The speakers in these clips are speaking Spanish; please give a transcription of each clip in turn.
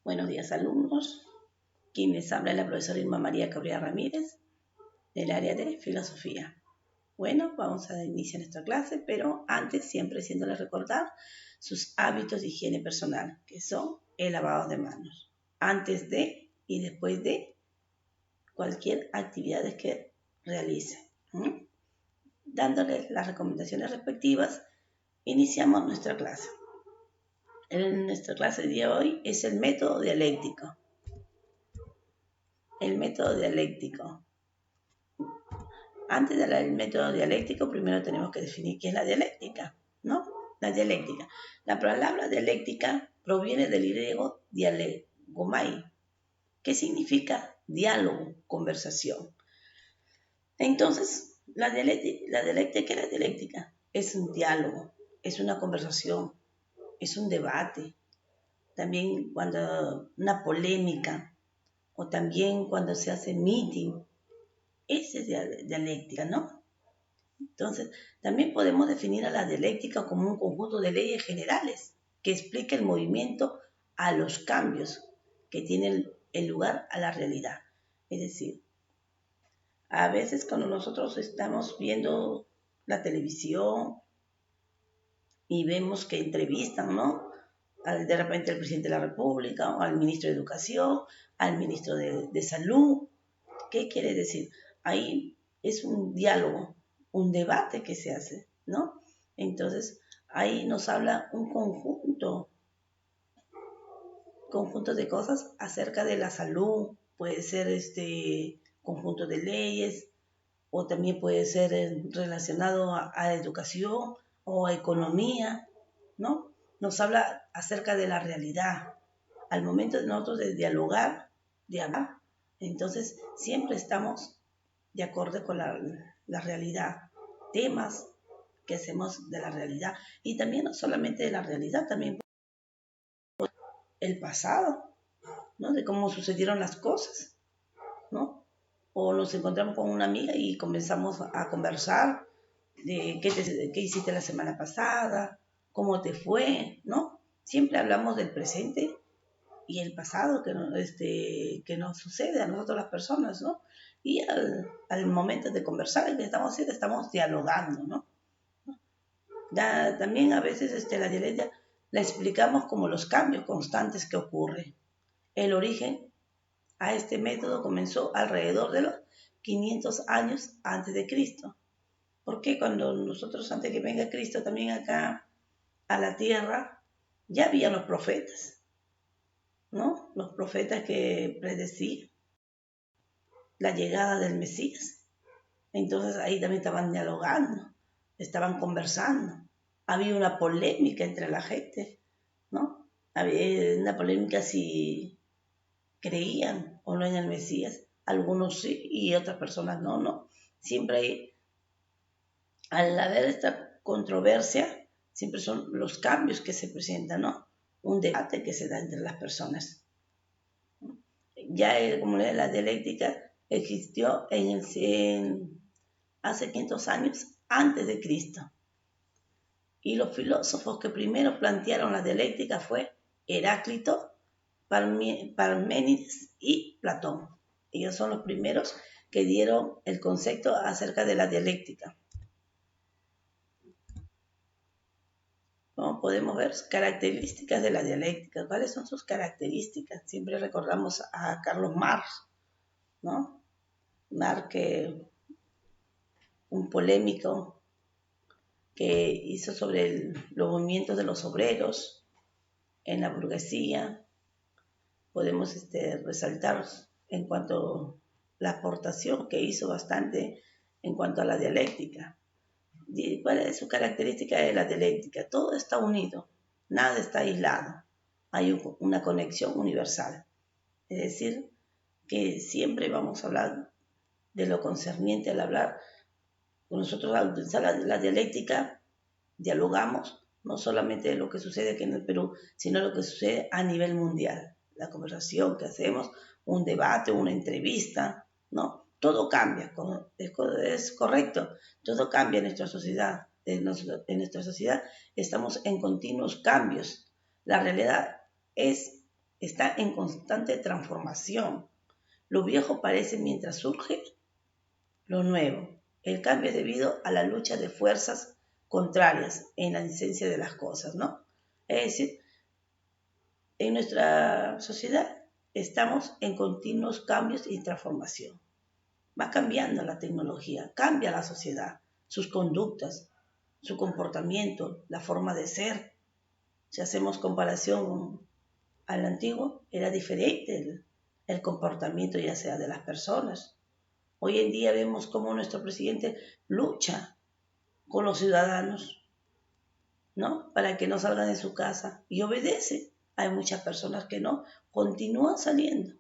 Buenos días, alumnos. Quien les habla es la profesora Irma María Cabrera Ramírez, del área de filosofía. Bueno, vamos a iniciar nuestra clase, pero antes siempre haciéndoles recordar sus hábitos de higiene personal, que son el lavado de manos, antes de y después de cualquier actividad que realice. Dándoles las recomendaciones respectivas, iniciamos nuestra clase. En nuestra clase de hoy es el método dialéctico. El método dialéctico. Antes del método dialéctico, primero tenemos que definir qué es la dialéctica, ¿no? La dialéctica. La palabra dialéctica proviene del griego dialegomai, que significa diálogo, conversación. Entonces, ¿qué es la dialéctica? Es un diálogo, es una conversación, es un debate. También cuando una polémica, o también cuando se hace meeting. Esa es dialéctica, ¿no? Entonces, también podemos definir a la dialéctica como un conjunto de leyes generales que explica el movimiento a los cambios que tienen el lugar a la realidad. Es decir, a veces cuando nosotros estamos viendo la televisión y vemos que entrevistan, ¿no? De repente al presidente de la República, o al ministro de Educación, al ministro de Salud. ¿Qué quiere decir? Ahí es un diálogo, un debate que se hace, ¿no? Entonces, ahí nos habla un conjunto de cosas acerca de la salud, puede ser conjunto de leyes, o también puede ser relacionado a educación o a economía, ¿no? Nos habla acerca de la realidad. Al momento de nosotros de dialogar, de hablar, entonces siempre estamos de acuerdo con la realidad, temas que hacemos de la realidad, y también no solamente de la realidad, también el pasado, ¿no? De cómo sucedieron las cosas, ¿no? O nos encontramos con una amiga y comenzamos a conversar de qué hiciste la semana pasada, cómo te fue, ¿no? Siempre hablamos del presente y el pasado que nos sucede a nosotros las personas, ¿no? Y al momento de conversar, que estamos dialogando, ¿no? También a veces la dialéctica la explicamos como los cambios constantes que ocurren. El origen a este método comenzó alrededor de los 500 años antes de Cristo. Porque cuando nosotros, antes que venga Cristo también acá a la tierra, ya habían los profetas, ¿no? Los profetas que predecían la llegada del Mesías. Entonces ahí también estaban dialogando, estaban conversando. Había una polémica entre la gente, ¿no? Había una polémica si creían o no en el Mesías. Algunos sí y otras personas no, ¿no? Siempre hay, al haber esta controversia, siempre son los cambios que se presentan, ¿no? Un debate que se da entre las personas. Ya como la dialéctica existió hace 500 años antes de Cristo. Y los filósofos que primero plantearon la dialéctica fue Heráclito, Parménides y Platón. Ellos son los primeros que dieron el concepto acerca de la dialéctica. Como podemos ver, características de la dialéctica. ¿Cuáles son sus características? Siempre recordamos a Carlos Marx, ¿no? Marx, un polémico que hizo sobre los movimientos de los obreros en la burguesía. Podemos resaltar en cuanto a la aportación que hizo bastante en cuanto a la dialéctica. ¿Cuál es su característica de la dialéctica? Todo está unido, nada está aislado. Hay una conexión universal. Es decir, que siempre vamos a hablar de lo concerniente al hablar. Nosotros al utilizar la dialéctica, dialogamos no solamente de lo que sucede aquí en el Perú, sino lo que sucede a nivel mundial. La conversación que hacemos, un debate, una entrevista, ¿no? Todo cambia, es correcto, todo cambia en nuestra sociedad. En nuestra sociedad estamos en continuos cambios. La realidad es está en constante transformación. Lo viejo parece mientras surge lo nuevo. El cambio es debido a la lucha de fuerzas contrarias en la esencia de las cosas, ¿no? Es decir, en nuestra sociedad estamos en continuos cambios y transformación. Va cambiando la tecnología, cambia la sociedad, sus conductas, su comportamiento, la forma de ser. Si hacemos comparación al antiguo, era diferente el comportamiento ya sea de las personas. Hoy en día vemos cómo nuestro presidente lucha con los ciudadanos, ¿no? Para que no salgan de su casa y obedece. Hay muchas personas que no, continúan saliendo,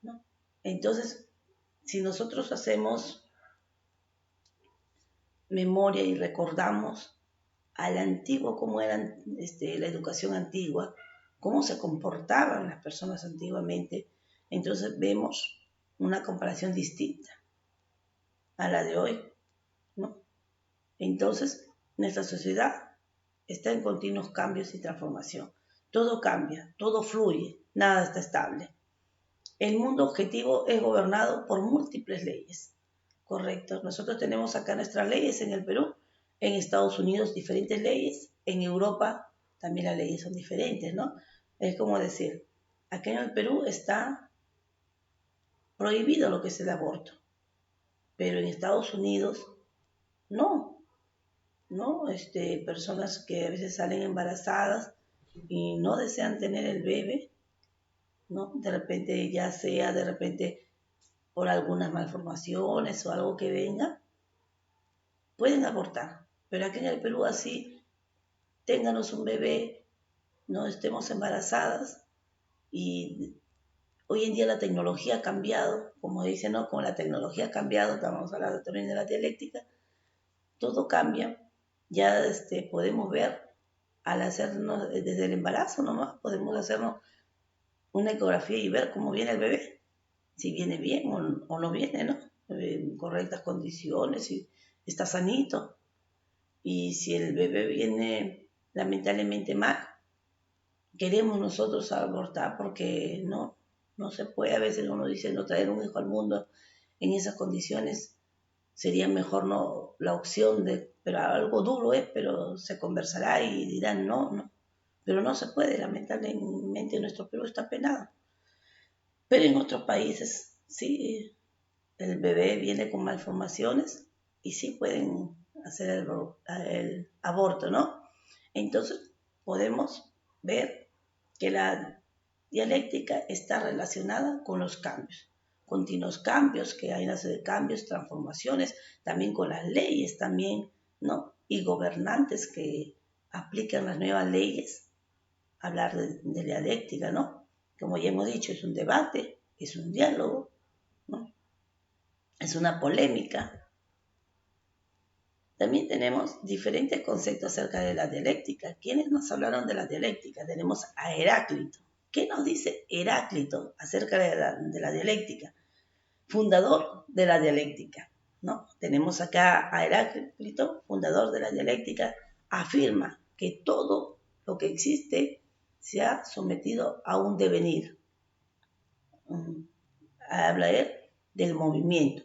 ¿no? Entonces, si nosotros hacemos memoria y recordamos al antiguo, cómo era la educación antigua, cómo se comportaban las personas antiguamente, entonces vemos una comparación distinta a la de hoy, ¿no? Entonces, nuestra sociedad está en continuos cambios y transformación. Todo cambia, todo fluye, nada está estable. El mundo objetivo es gobernado por múltiples leyes, ¿correcto? Nosotros tenemos acá nuestras leyes en el Perú, en Estados Unidos diferentes leyes, en Europa también las leyes son diferentes, ¿no? Es como decir, acá en el Perú está prohibido lo que es el aborto, pero en Estados Unidos no, ¿no? Personas que a veces salen embarazadas y no desean tener el bebé, ¿no? De repente, ya sea de repente por algunas malformaciones o algo que venga, pueden abortar. Pero aquí en el Perú así, ténganos un bebé, no estemos embarazadas y hoy en día la tecnología ha cambiado, como dicen, ¿no? Como la tecnología ha cambiado, estamos hablando también de la dialéctica, todo cambia. Ya podemos ver al hacernos, desde el embarazo nomás, podemos hacernos una ecografía y ver cómo viene el bebé, si viene bien o no viene, ¿no? En correctas condiciones, si está sanito. Y si el bebé viene lamentablemente mal, queremos nosotros abortar porque no se puede. A veces uno dice no traer un hijo al mundo en esas condiciones sería mejor no la opción de, pero algo duro es, pero se conversará y dirán no, pero no se puede, lamentablemente nuestro Perú está penado. Pero en otros países sí, el bebé viene con malformaciones y sí pueden hacer el aborto, ¿no? Entonces podemos ver que la dialéctica está relacionada con los cambios, continuos cambios, que hay una serie de cambios, transformaciones, también con las leyes también, ¿no? Y gobernantes que aplican las nuevas leyes, hablar de dialéctica, ¿no? Como ya hemos dicho, es un debate, es un diálogo, ¿no? Es una polémica. También tenemos diferentes conceptos acerca de la dialéctica. ¿Quiénes nos hablaron de la dialéctica? Tenemos a Heráclito. ¿Qué nos dice Heráclito acerca de la dialéctica? Fundador de la dialéctica, ¿no? Tenemos acá a Heráclito, fundador de la dialéctica, afirma que todo lo que existe se ha sometido a un devenir. Habla él del movimiento.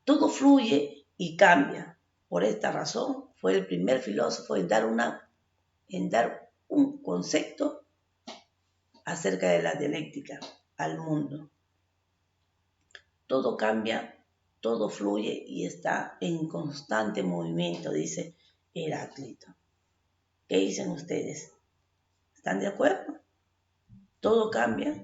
Todo fluye y cambia. Por esta razón fue el primer filósofo en dar un concepto acerca de la dialéctica al mundo. Todo cambia, todo fluye y está en constante movimiento, dice Heráclito. ¿Qué dicen ustedes? ¿Están de acuerdo? ¿Todo cambia?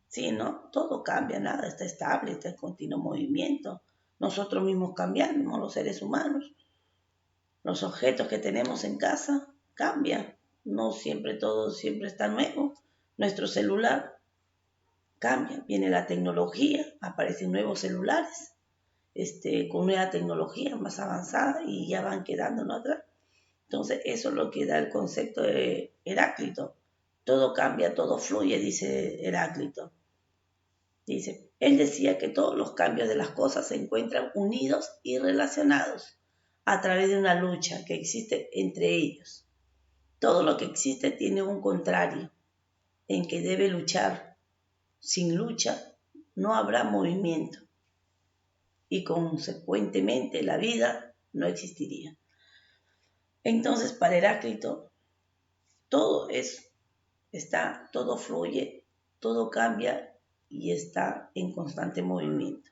Sí, ¿no? Todo cambia, nada está estable, está en continuo movimiento. Nosotros mismos cambiamos, los seres humanos. Los objetos que tenemos en casa cambian. No siempre todo siempre está nuevo. Nuestro celular cambia. Viene la tecnología, aparecen nuevos celulares con nueva tecnología más avanzada y ya van quedando en atrás. Entonces, eso es lo que da el concepto de Heráclito. Todo cambia, todo fluye, dice Heráclito. Dice, él decía que todos los cambios de las cosas se encuentran unidos y relacionados a través de una lucha que existe entre ellos. Todo lo que existe tiene un contrario. en que debe luchar. Sin lucha no habrá movimiento y consecuentemente la vida no existiría. Entonces, para Heráclito, todo todo fluye, todo cambia y está en constante movimiento.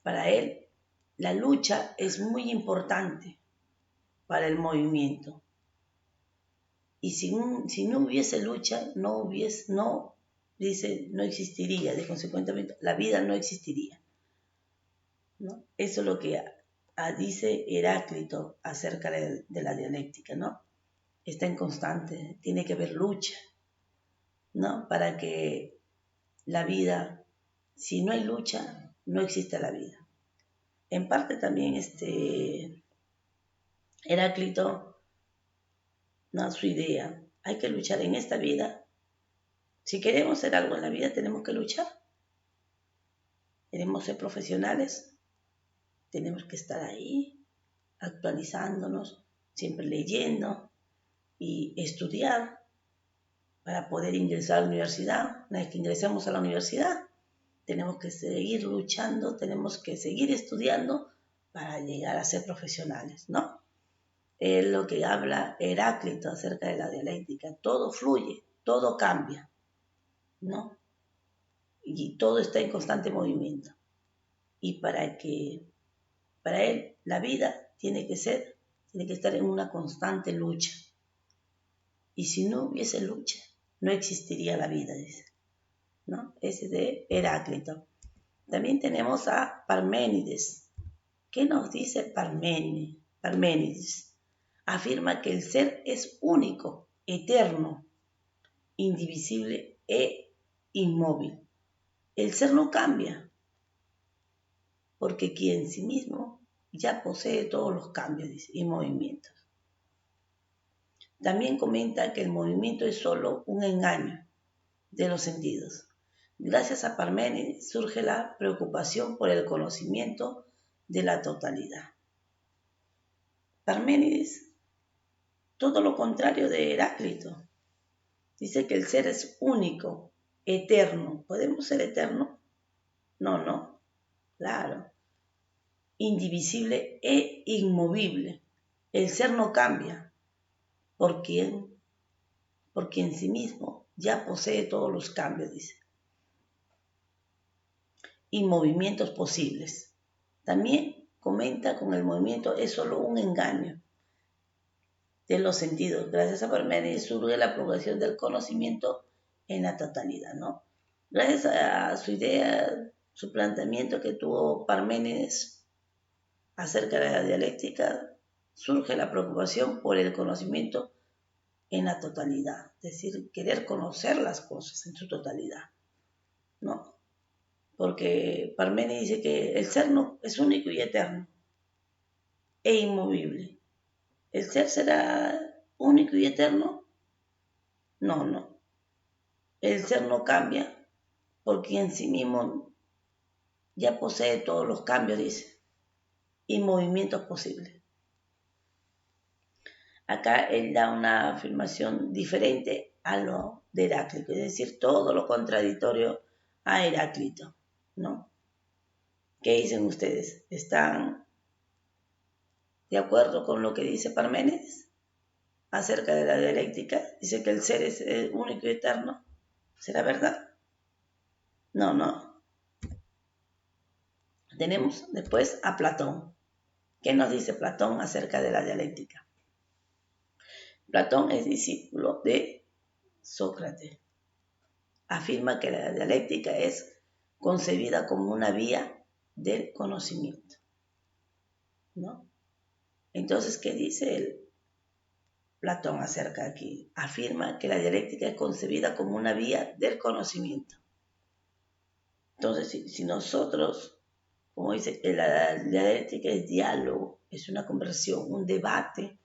Para él, la lucha es muy importante para el movimiento. Y si no hubiese lucha, no existiría, de consecuentemente, la vida no existiría, ¿no? Eso es lo que dice Heráclito acerca de la dialéctica, ¿no? Está en constante, tiene que haber lucha, ¿no? Para que la vida, si no hay lucha, no existe la vida. En parte también Heráclito, ¿no? Su idea, hay que luchar en esta vida. Si queremos hacer algo en la vida, tenemos que luchar. Queremos ser profesionales, tenemos que estar ahí, actualizándonos, siempre leyendo y estudiar para poder ingresar a la universidad. Una vez que ingresemos a la universidad, tenemos que seguir luchando, tenemos que seguir estudiando para llegar a ser profesionales, ¿no? Es lo que habla Heráclito acerca de la dialéctica. Todo fluye, todo cambia, ¿no? Y todo está en constante movimiento. Y para él la vida tiene que estar en una constante lucha. Y si no hubiese lucha, no existiría la vida, dice, ¿no? Ese es de Heráclito. También tenemos a Parménides. ¿Qué nos dice Parménides? Afirma que el ser es único, eterno, indivisible e inmóvil. El ser no cambia, porque quien en sí mismo ya posee todos los cambios, dice, y movimientos. También comenta que el movimiento es solo un engaño de los sentidos. Gracias a Parménides surge la preocupación por el conocimiento de la totalidad. Parménides, todo lo contrario de Heráclito, dice que el ser es único, eterno. ¿Podemos ser eternos? No, claro. Indivisible e inmovible. El ser no cambia, porque en sí mismo ya posee todos los cambios, dice. Y movimientos posibles. También comenta con el movimiento es solo un engaño de los sentidos. Gracias a Parménides surge la progresión del conocimiento en la totalidad, ¿no? Gracias a su idea, su planteamiento que tuvo Parménides acerca de la dialéctica, surge la preocupación por el conocimiento en la totalidad, es decir, querer conocer las cosas en su totalidad, ¿no? Porque Parménides dice que el ser no es único y eterno e inmovible. ¿El ser será único y eterno? No. El ser no cambia porque en sí mismo ya posee todos los cambios, dice, y movimientos posibles. Acá él da una afirmación diferente a lo de Heráclito, es decir, todo lo contradictorio a Heráclito, ¿no? ¿Qué dicen ustedes? ¿Están de acuerdo con lo que dice Parménides acerca de la dialéctica? Dice que el ser es único y eterno. ¿Será verdad? No. Tenemos después a Platón. ¿Qué nos dice Platón acerca de la dialéctica? Platón es discípulo de Sócrates. Afirma que la dialéctica es concebida como una vía del conocimiento, ¿no? Entonces, ¿qué dice Platón acerca de aquí? Afirma que la dialéctica es concebida como una vía del conocimiento. Entonces, si nosotros, como dice, la dialéctica es diálogo, es una conversación, un debate,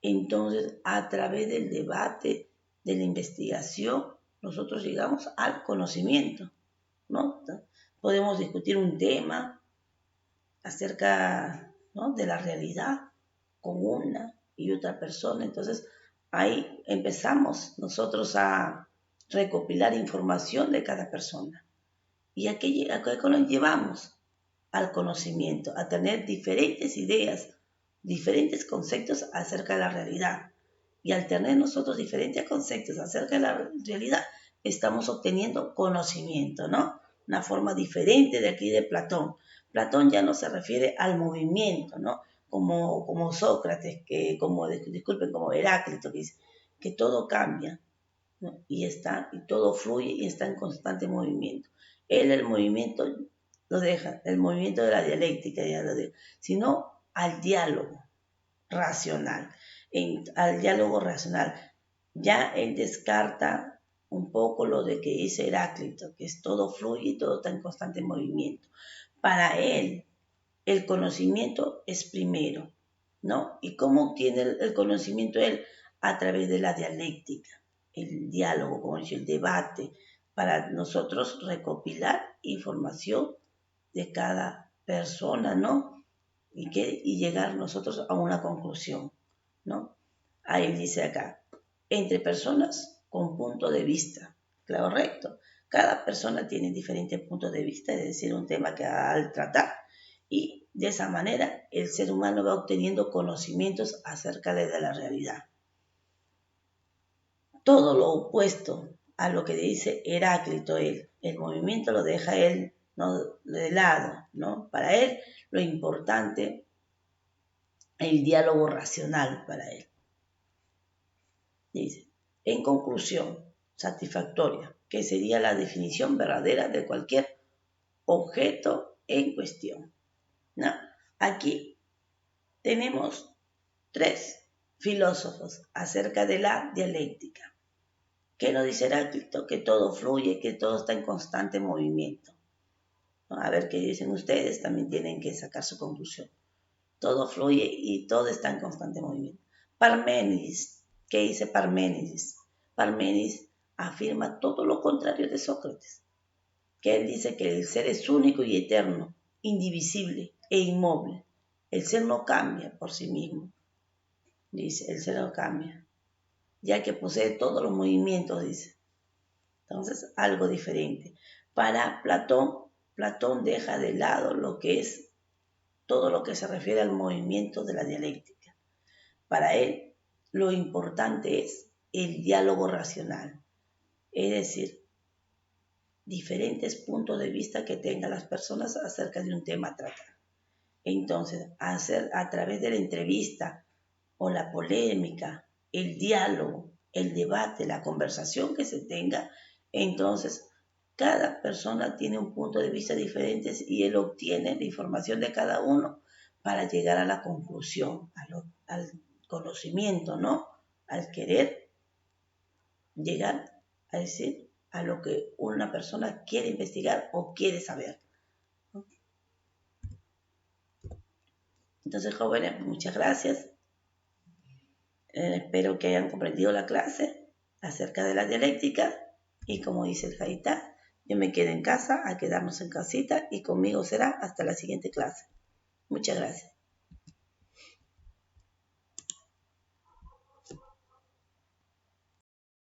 entonces a través del debate, de la investigación, nosotros llegamos al conocimiento, ¿no? Podemos discutir un tema acerca, ¿no?, de la realidad con una y otra persona. Entonces ahí empezamos nosotros a recopilar información de cada persona. ¿Y a qué nos llevamos? Al conocimiento, a tener diferentes ideas, diferentes conceptos acerca de la realidad. Y al tener nosotros diferentes conceptos acerca de la realidad, estamos obteniendo conocimiento, ¿no? Una forma diferente de aquí de Platón. Platón ya no se refiere al movimiento, ¿no? Como Sócrates, como Heráclito, que dice que todo cambia, ¿no? Y todo fluye y está en constante movimiento. Él el movimiento lo deja, el movimiento de la dialéctica, ya lo deja, sino al diálogo racional. Al diálogo racional. Ya él descarta un poco lo de que dice Heráclito, que es todo fluye y todo está en constante movimiento. Para él, el conocimiento es primero, ¿no? ¿Y cómo obtiene el conocimiento él? A través de la dialéctica, el diálogo, como dice, el debate, para nosotros recopilar información de cada persona, ¿no? Y llegar nosotros a una conclusión, ¿no? Ahí dice acá, entre personas con punto de vista, correcto. Cada persona tiene diferentes puntos de vista, es decir, un tema que al tratar, y de esa manera el ser humano va obteniendo conocimientos acerca de la realidad. Todo lo opuesto a lo que dice Heráclito, el movimiento lo deja él, ¿no?, de lado, ¿no? Para él lo importante el diálogo racional para él. Dice, en conclusión satisfactoria, que sería la definición verdadera de cualquier objeto en cuestión, ¿no? Aquí tenemos 3 filósofos acerca de la dialéctica. ¿Qué nos dice Heráclito? Que todo fluye, que todo está en constante movimiento, ¿no? A ver qué dicen ustedes, también tienen que sacar su conclusión. Todo fluye y todo está en constante movimiento. Parménides, ¿qué dice Parménides? Parménides afirma todo lo contrario de Sócrates, que él dice que el ser es único y eterno, indivisible e inmóvil. El ser no cambia por sí mismo, dice, el ser no cambia, ya que posee todos los movimientos, dice. Entonces, algo diferente. Para Platón, Platón deja de lado lo que es todo lo que se refiere al movimiento de la dialéctica. Para él, lo importante es el diálogo racional, es decir, diferentes puntos de vista que tengan las personas acerca de un tema a tratar. Entonces, a través de la entrevista o la polémica, el diálogo, el debate, la conversación que se tenga, entonces cada persona tiene un punto de vista diferente y él obtiene la información de cada uno para llegar a la conclusión, al conocimiento, ¿no? Al querer llegar a decir a lo que una persona quiere investigar o quiere saber. Entonces, jóvenes, muchas gracias. Espero que hayan comprendido la clase acerca de la dialéctica y como dice el Haritá, yo me quedo en casa, a quedarnos en casita y conmigo será hasta la siguiente clase. Muchas gracias.